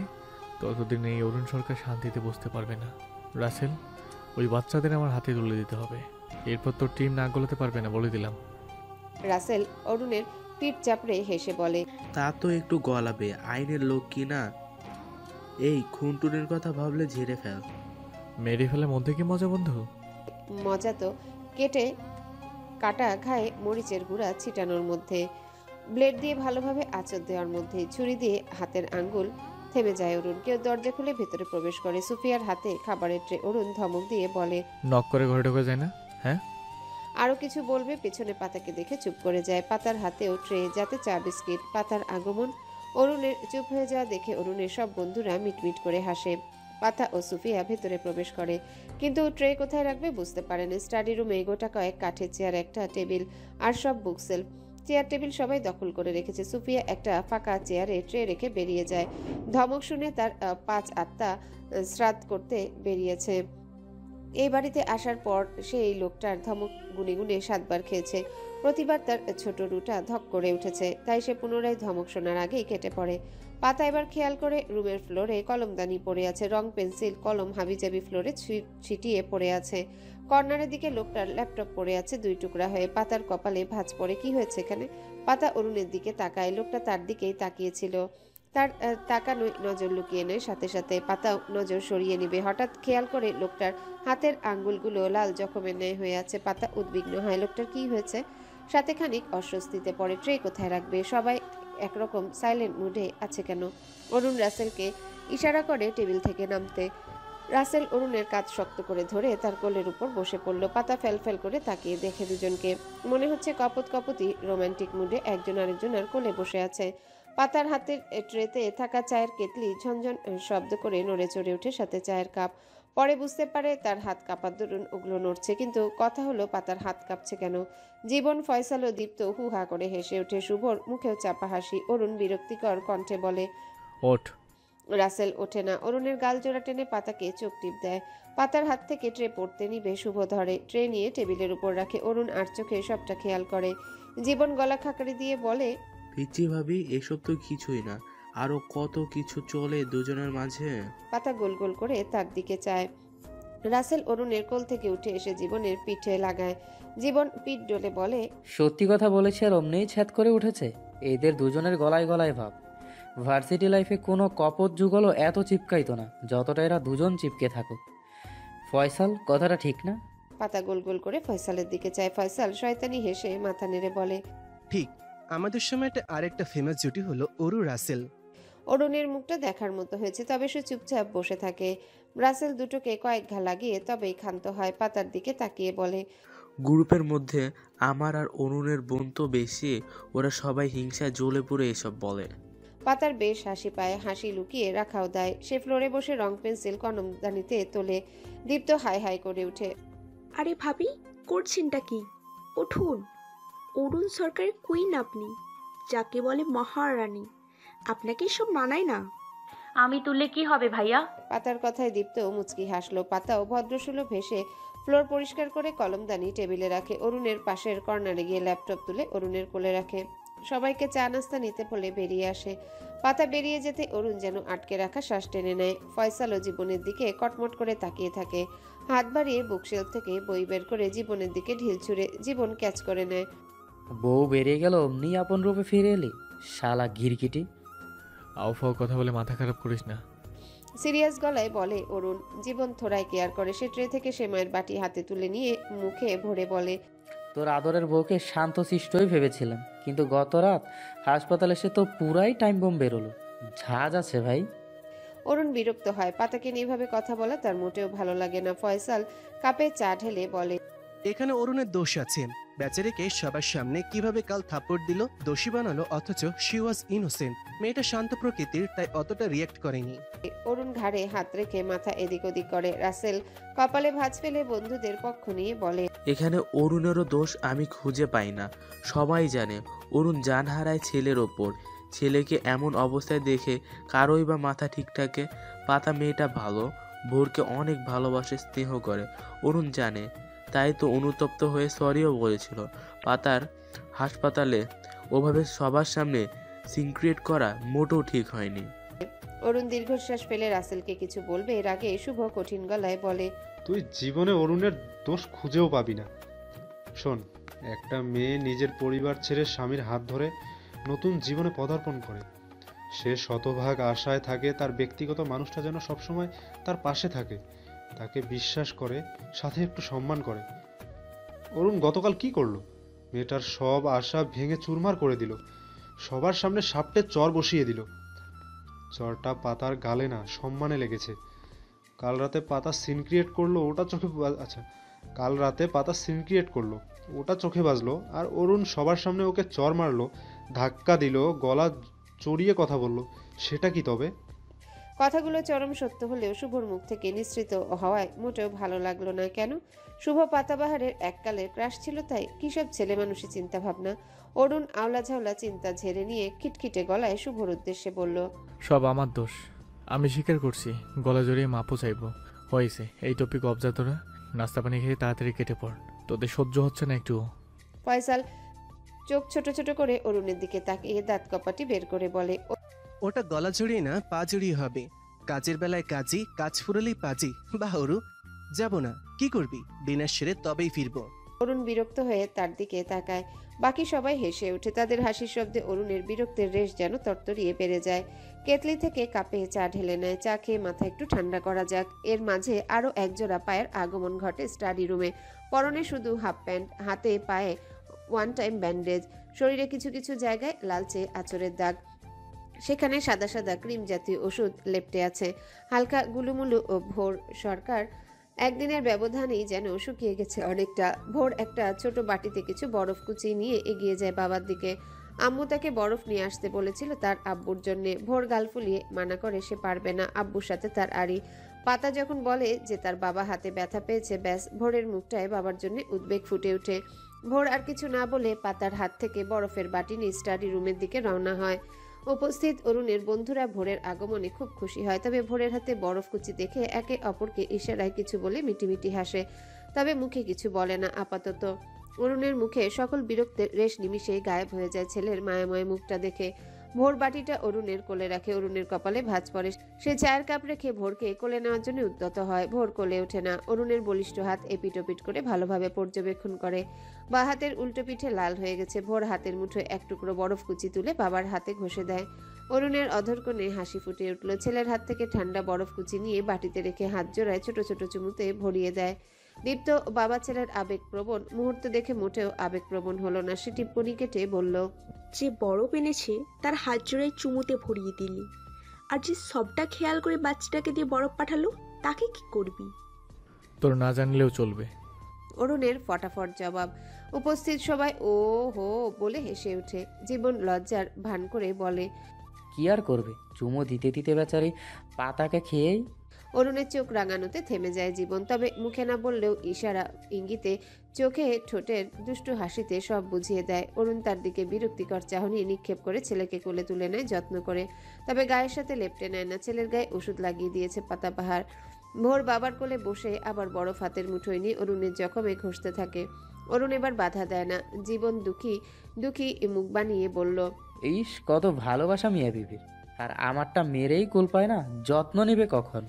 ততদিন এই অরুণ সরকার শান্তিতে বসতে পারবে না। রাসেল, ওই বাচ্চাদের আমার হাতে তুলে দিতে হবে, এরপর তোর টিম না গলাতে পারবে না, বলে দিলাম। রাসেল অরুণের পিঠ চাপড়ে হেসে বলে, তা তো একটু গলাবে, আইনের লোক কি না। এই খুনটুনের কথা ভাবলে ঝেড়ে ফেল। মেরে ফেলার মধ্যে কি মজা বন্ধু? মজা তো কেটে কাটা ঘায়ে মরিচের গুঁড়া ছিটানোর মধ্যে, ব্লেড দিয়ে ভালোভাবে আঁচড় দেওয়ার মধ্যে। ছুরি দিয়ে হাতের আঙ্গুল থেমে যায় অরুণ। কেউ দরজা খুলে ভেতরে প্রবেশ করে। সুফিয়ার হাতে খাবারের ট্রে। অরুণ ধমক দিয়ে বলে, নক করে ঘরে ঢোকা যায় না? হ্যাঁ। আরো কিছু বলবে, পেছনে পাতাকে দেখে চুপ করে যায়। পাতার হাতেও ট্রে, যাতে চা বিস্কিট। পাতার আগমন অরুণের চুপ হয়ে যাওয়া দেখে অরুণের সব বন্ধুরা মিটমিট করে হাসে। পাতা ও সুফিয়া ভেতরে প্রবেশ করে, কিন্তু ট্রে কোথায় রাখবে বুঝতে পারেন। স্টাডি রুমে গোটা কয়েক কাঠের চেয়ার, একটা টেবিল আর সব বুকসেলফ। চেয়ার টেবিল সবাই দখল করে রেখেছে। সুফিয়া একটা ফাঁকা চেয়ারে ট্রে রেখে বেরিয়ে যায়। ধমক শুনে তার 5 আত্মা শ্রাদ্ধ করতে বেরিয়েছে। এই বাড়িতে আসার পর সে এই লোকটার ধমক গুনে গুনে 7 বার খেয়েছে। প্রতিবার তার ছোট রুটা ধক করে উঠেছে, তাই সে পুনরায় ধমক শোনার আগেই কেটে পড়ে। পাতা এবার খেয়াল করে রুমের ফ্লোরে কলমদানি পড়ে আছে, রং, পেন্সিল, কলম হাবিজাবি ফ্লোরে ছিটিয়ে পড়ে আছে। কর্নারের দিকে লোকটার ল্যাপটপ পড়ে আছে 2 টুকরা হয়ে। পাতার কপালে ভাঁজ পড়ে। কি হয়েছে এখানে? পাতা অরুণের দিকে তাকায়। লোকটা তার দিকেই তাকিয়েছিল। তার তাকানোয় নজর লুকিয়ে নেয়। সাথে সাথে পাতাও নজর সরিয়ে নিবে। হঠাৎ খেয়াল করে লোকটার হাতের আঙ্গুলগুলো লাল জখমের ন্যায় হয়ে আছে। পাতা উদ্বিগ্ন হয়, লোকটার কি হয়েছে? সাথে খানিক অস্বস্তিতে পড়ে। ট্রে কোথায় রাখবে? সবাই একরকম সাইলেন্ট মুডে আছে কেন? অরুণ রাসেলকে ইশারা করে টেবিল থেকে নামতে। রাসেল অরুণের কাঁধ শক্ত করে ধরে তার কোলের উপর বসে পড়ল। পাতা ফেল ফেল করে তাকিয়ে দেখে দুজনকে। মনে হচ্ছে কপত কপতি রোমান্টিক মুডে একজন আরেকজনের কোলে বসে আছে। পাতার হাতের ট্রেতে থাকা চায়ের কেতলি ঝনঝন শব্দ করে নড়ে চড়ে ওঠে, সাথে চায়ের কাপ। পরে বুঝতে পারে তার হাত কাঁপার দরুন ওগুলো নড়ছে, কিন্তু কথা হলো পাতার হাত কাঁপছে কেন? জীবন, ফয়সাল ও দীপ্ত হু হা করে হেসে ওঠে। শুভর মুখেও চাপা হাসি। অরুণ বিরক্তিকর কণ্ঠে বলে, ওঠ। রাসেল ওঠে না। অরুণের গাল জোড়া টেনে পাতাকে চোখ টিপ দেয়। পাতার হাত থেকে ট্রে পড়তে নিবে। শুভ ধরে, ট্রে নিয়ে টেবিলের উপর রাখে। অরুণ আর চোখে সবটা খেয়াল করে। জীবন গলা খাকারি দিয়ে বলে, পিচ্ছি ভাবি, এসব তো কিছুই না, আরো কত কিছু চলে দুজনের মাঝে। পাতা গোল গোল করে তার দিকে চায়। রাসেল অরুণের কোল থেকে উঠে এসে জীবনের পিঠে লাগায়। জীবন পিঠ ডলে বলে, সত্যি কথা বলেছে আর অমনিই ছ্যাদ করে উঠেছে। এদের দুজনের গলায় গলায় ভাব। ভার্সিটি লাইফে কোনো কপট যুগলও এত চিপকাইতো না যতটা এরা দুজন চিপকে থাকুক। ফয়সাল, কথাটা ঠিক না? পাতা গোল গোল করে ফয়সালের দিকে চায়। ফয়সাল শয়তানি হেসে মাথা নেড়ে বলে, ঠিক। আমাদের সময়টা আরেকটা ফেমাস জুটি হলো অরু রাসেল। অরুণের মুখটা দেখার মতো হয়েছে, তবে সে চুপচাপ বসে থাকে। রাসেল দুটোকে কয়েক ঘা লাগিয়ে তবেই ক্ষান্ত হয়। পাতার দিকে তাকিয়ে বলে, গ্রুপের মধ্যে আমার আর অরুণের বোন তো বেশি, ওরা সবাই হিংসায় জ্বলে পুড়ে এসব বলে। পাতার বেশ হাসি পায়, হাসি লুকিয়ে রাখাও দেয়। সে ফ্লোরে বসে রং পেন্সিল কলমদানিতে তোলে। দীপ্ত হাই হাই করে উঠে, আরে ভাবি, করছেনটা কি? উঠুন। অরুণ সরকারের কুইন আপনি, যাকে বলে মহারানী। আপনাকে সব মানায় না। আমি তুললে কি হবে ভাইয়া? পাতার কথায় দীপ্ত মুচকি হাসলো। পাতাও ভদ্রসুলভ হেসে ফ্লোর পরিষ্কার করে কলমদানি টেবিলে রাখে। অরুণের পাশের কর্নারে গিয়ে ল্যাপটপ তুলে অরুণের কোলে রাখে। সবাইকে চা নাস্তা নিতে বলে বেরিয়ে আসে। পাতা বেরিয়ে যেতে অরুণ যেন আটকে রাখা শ্বাস টেনে নেয়। ফয়সাল ও জীবনের দিকে কটমট করে তাকিয়ে থাকে। হাত বাড়িয়ে বুকশেলফ থেকে বই বের করে জীবনের দিকে ঢিল ছুঁড়ে জীবন ক্যাচ করে নেয়। বউ বেরিয়ে গেল অমনি আপন রূপে ফিরে এলি, শালা গিরকিটি। আউফাও কথা বলে মাথা খারাপ করিস না। সিরিয়াস গলায় বলে অরুণ। জীবন থোড়াই কেয়ার করে। সে ট্রে থেকে সেমাইয়ের বাটি হাতে তুলে নিয়ে মুখে ভরে বলে, তোর আদরের বউকে শান্তশিষ্টই ভেবেছিলাম, কিন্তু গত রাত হাসপাতালে সে তো পুরাই টাইম বোম বেরোলো। ঝাঁজ আছে ভাই। অরুণ বিরক্ত হয়। পাতাকে নিয়ে এভাবে কথা বলা তার মোটেও ভালো লাগে না। ফয়সাল কাপে চা ঢেলে বলে, এখানে অরুণের দোষ আছে। বেচারিকে সবার সামনে কিভাবে কাল থাপ্পড় দিল, দোষী বানালো, অথচ শি ওয়াজ ইনোসেন্ট। মেয়েটা শান্ত প্রকৃতির, তাই অতটা রিয়েক্ট করেনি। অরুণ ঘাড়ে হাত রেখে মাথা এদিক ওদিক করে। রাসেল কপালে ভাঁজ ফেলে বন্ধুদের পক্ষ নিয়ে বলে, এখানে অরুণেরও দোষ আমি খুঁজে পাই না। সবাই জানে অরুণ জান হারায় ছেলের ওপর। ছেলেকে এমন অবস্থায় দেখে কারোই বা মাথা ঠিক থাকে? পাতা মেয়েটা ভালো, ভোরকে অনেক ভালোবাসে, স্নেহ করে। অরুণ জানে, তাই তো অনুতপ্ত হয়ে সরিও বলেছিল। পাতার হাসপাতালে ওভাবে সবার সামনে সিক্রেট করা মোটেও ঠিক হয়নি। অরুণ দীর্ঘশ্বাস ফেলে রাসেলকে কিছু বলবে এর আগে শুভ কঠিন গলায় বলে, তুই জীবনে অরুণের দোষ খুঁজেও পাবি না। শোন, একটা মেয়ে নিজের পরিবার ছেড়ে স্বামীর হাত ধরে নতুন জীবনে পদার্পণ করে। সে শতভাগ আশায় থাকে তার ব্যক্তিগত মানুষটা যেন সবসময় তার পাশে থাকে, তাকে বিশ্বাস করে, সাথে একটু সম্মান করে। অরুণ গতকাল কি করলো? মেয়েটার সব আশা ভেঙে চুরমার করে দিল। সবার সামনে সাপটে চর বসিয়ে দিল। চরটা পাতার গালে না, সম্মানে লেগেছে। কাল রাতে পাতা সিন ক্রিয়েট করলো, ওটা চোখে বাজলো, আর অরুণ সবার সামনে ওকে চর মারলো, ধাক্কা দিল, গলা চড়িয়ে কথা বলল। সেটা কি তবে? কথাগুলো চরম সত্য হলেও শুভর মুখ থেকে নিঃসৃত হওয়ায় মোটেও ভালো লাগলো না। কেন? শুভ পাতাবাহারের এককালের ক্রাশ ছিল, তাই কিসব ছেলে মানুষই চিন্তা ভাবনা। অরুণ আওলা ঝাওলা চিন্তা ঝেড়ে নিয়ে খিটখিটে গলায় শুভর উদ্দেশ্যে বলল, সব আমার দোষ, আমি স্বীকার করছি। গলা জড়িয়ে মাপও চাইবো। হয়েছে, এই টপিক অবজা তোরা। নাস্তা পানি খেয়ে তাড়াতাড়ি কেটে পড়, তোদের সহ্য হচ্ছে না একটু। ফয়সাল চোখ ছোট ছোট করে অরুণের দিকে তাকিয়ে দাঁত কপাটি বের করে বলে, ওটা গলা জড়িয়ে না, পা জড়িয়ে হবে। কাজের বেলায় কাজী, কাজ ফুরালেই পাজি। বাহ অরু, যাব না, কি করবি? ডিনার সেরে তবেই ফিরবো। অরুণ বিরক্ত হয়ে তার দিকে তাকায়। বাকি সবাই হেসে ওঠে। তাদের হাসির শব্দে অরুণের বিরক্তের রেশ যেন তরতরিয়ে বেড়ে যায়। কেতলি থেকে কাপে চা ঢেলে নেয়। চা খেয়ে মাথা একটু ঠান্ডা করা যাক। এর মাঝে আরও একজোড়া পায়ের আগমন ঘটে স্টাডি রুমে। পরনে শুধু হাফ প্যান্ট, হাতে পায়ে ওয়ান টাইম ব্যান্ডেজ, শরীরে কিছু কিছু জায়গায় লালচে আঁচড়ের দাগ। সেখানে সাদা সাদা ক্রিম জাতীয় ওষুধ লেপটে আছে। হালকা গুলুমুলু ও ভোর সরকার একদিনের ব্যবধানেই যেন শুকিয়ে গেছে অনেকটা। ভোর একটা ছোট বাটিতে কিছু বরফ কুচি নিয়ে এগিয়ে যায় বাবার দিকে। আম্মু তাকে বরফ নিয়ে আসতে বলেছিল তার আব্বুর জন্যে। ভোর গাল ফুলিয়ে মানা করে সে পারবে না, আব্বুর সাথে তার আড়ি। পাতা যখন বলে যে তার বাবা হাতে ব্যথা পেয়েছে, ব্যাস ভোরের মুখটায় বাবার জন্য উদ্বেগ ফুটে ওঠে। ভোর আর কিছু না বলে পাতার হাত থেকে বরফের বাটি নিয়ে স্টাডি রুমের দিকে রওনা হয়। উপস্থিত অরুণের বন্ধুরা ভোরের আগমনে খুব খুশি হয়, তবে ভোরের হাতে বরফ কুচি দেখে একে অপরকে ইশারায় কিছু বলে মিটিমিটি হাসে, তবে মুখে কিছু বলে না আপাতত। অরুণের মুখে সকল বিরক্তের রেশ নিমিষেই গায়েব হয়ে যায় ছেলের মায়াময় মুখটা দেখে। ভোর বাটিটা অরুণের কোলে রাখে। অরুণের কপালে ভাঁজ পড়ে। সে চায়ের কাপ রেখে ভোরকে কোলে নেওয়ার জন্য উদ্যত হয়। ভোর কোলে ওঠে না। অরুণের বলিষ্ঠ হাত এপিটোপিট করে ভালোভাবে পর্যবেক্ষণ করে। বা হাতের উল্টো পিঠে লাল হয়ে গেছে। ভোর হাতের মুঠোয় এক টুকরো বরফ কুচি তুলে বাবার হাতে ঘষে দেয়। অরুণের অধর কোণে হাসি ফুটে উঠল। ছেলের হাত থেকে ঠান্ডা বরফ কুচি নিয়ে বাটিতে রেখে হাত জোড়ায় ছোট ছোট চুমুতে ভরিয়ে দেয়। দীপ্ত বাবা ছেলের আবেগপ্রবণ মুহূর্ত দেখে মোটেও আবেগপ্রবণ হলো না। সে টিপ্পনি কেটে বলল, যে বরফ এনেছে তার হাত জোড়ায় চুমুতে ভরিয়ে দিলি, আর যে সবটা খেয়াল করে বাচ্চাটাকে দিয়ে বরফ পাঠালো তাকে কি করবি? তোর না জানলেও চলবে। অরুণের ফটাফট জবাব। উপস্থিত সবাই ও হো বলে হেসে ওঠে। জীবন লজ্জার ভান করে বলে, কি আর করবে, চুমো দিতে দিতে বেচারি পাতাকে খেয়েই। অরুণের চোখ রাঙানোতে থেমে যায় জীবন। তবে মুখে না বললেও ইশারা ইঙ্গিতে চোখে ঠোঁটের দুষ্টু হাসিতে সব বুঝিয়ে দেয়। অরুণ তার দিকে বিরক্তিকর চাহনি নিক্ষেপ করে ছেলেকে কোলে তুলে নেয় যত্ন করে। তবে গায়ের সাথে লেপটে নেয় না। ছেলের গায়ে ওষুধ লাগিয়ে দিয়েছে পাতা পাহাড়। ভোর বাবার কোলে বসে আবার বরফ হাতের মুঠোয় নিয়ে অরুণের জখমে ঘষতে থাকে। অরুণ এবার বাধা দেয় না। জীবন দুঃখী দুঃখী মুখ বানিয়ে বলল, ইস, কত ভালোবাসা মিয়া বিবির, আর আমারটা মেরেই কুল পায় না, যত্ন নেবে কখন।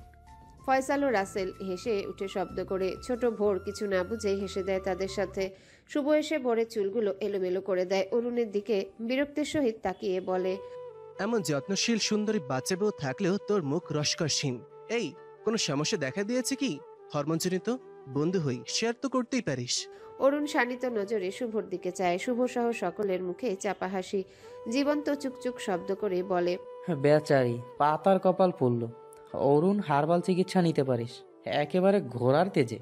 ফয়সাল ও রাসেল হেসে উঠে শব্দ করে। ছোট ভোর কিছু না বুঝেই হেসে দেয় তাদের সাথে। শুভ এসে ভোরের চুলগুলো এলোমেলো করে দেয়। অরুণের দিকে বিরক্তির সহিত তাকিয়ে বলে, এমন যত্নশীল সুন্দরী বাচ্চা বউ থাকলেও তোর মুখ রসকসহীন। এই, কোনো সমস্যা দেখা দিয়েছে কি? হরমোনজনিত? বন্ধু হই, শেয়ার তো করতেই পারিস। অরুণ শানিত নজরে শুভর দিকে চায়। শুভ সহ সকলের মুখে চাপা হাসি। জীবন্ত চুকচুক শব্দ করে বলে, বেচারি পাতার কপাল পড়ল। অরুণ হার্বাল চিকিৎসা নিতে পারিস, একেবারে ঘোড়ার তেজে।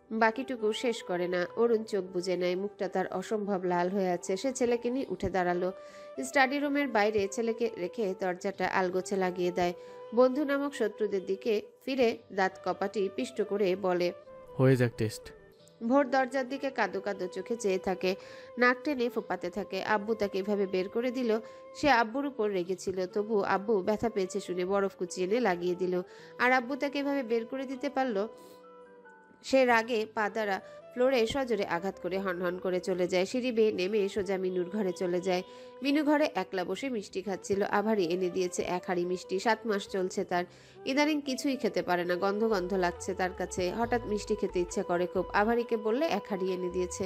বাকিটুকু শেষ করে না। অরুণ চোখ বুজে নেয়। মুখটা তার অসম্ভব লাল হয়ে আছে। সে ছেলেকে নিয়ে উঠে দাঁড়ালো। স্টাডি রুমের বাইরে ছেলেকে রেখে দরজাটা আলগোছে লাগিয়ে দেয়। বন্ধু নামক শত্রুদের দিকে ফিরে দাঁত কপাটি পিষ্ট করে বলে, হয়ে যাক টেস্ট। ভোর দরজার দিকে কাঁদো কাঁদো চোখে চেয়ে থাকে। নাক টেনে ফোপাতে থাকে। আব্বু তাকে এভাবে বের করে দিল। সে আব্বুর উপর রেগেছিল। তবু আব্বু ব্যথা পেয়েছে শুনে বরফ কুচিয়ে এনে লাগিয়ে দিল। আর আব্বু তাকে এভাবে বের করে দিতে পারলো। সে রাগে পা দ্বারা ফ্লোরে সজোরে আঘাত করে হনহন করে চলে যায়। সিঁড়ি বেয়ে নেমে সোজা মিনুর ঘরে চলে যায়। মিনু ঘরে একলা বসে মিষ্টি খাচ্ছিল। আভারি এনে দিয়েছে এক হাঁড়ি মিষ্টি। 7 মাস চলছে তার। ইদানিং কিছুই খেতে পারে না। গন্ধ গন্ধ লাগছে তার কাছে। হঠাৎ মিষ্টি খেতে ইচ্ছে করে খুব। আভারিকে বললে 1 হাঁড়ি এনে দিয়েছে।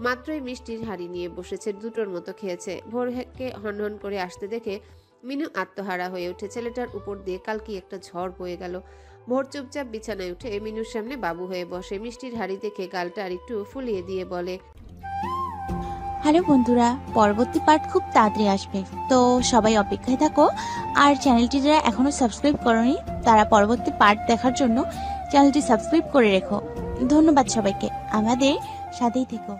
মাত্রই মিষ্টির হাঁড়ি নিয়ে বসেছে। 2টোর মতো খেয়েছে। ভোরকে হনহন করে আসতে দেখে মিনু আত্মহারা হয়ে ওঠে। ছেলেটার উপর দিয়ে কাল কি একটা ঝড় বয়ে গেল। ভোর চুপচাপ বিছানায় উঠে মিনুর সামনে বাবু হয়ে বসে। মিষ্টির হাড়ি দেখে গালটা আর একটু ফুলিয়ে দিয়ে বলে, হ্যালো বন্ধুরা, পরবর্তী পার্ট খুব তাড়াতাড়ি আসবে, তো সবাই অপেক্ষায় থাকো। আর চ্যানেলটি যারা এখনো সাবস্ক্রাইব করোনি তারা পরবর্তী পার্ট দেখার জন্য চ্যানেলটি সাবস্ক্রাইব করে রেখো। ধন্যবাদ সবাইকে, আমাদের সাথেই থেকো।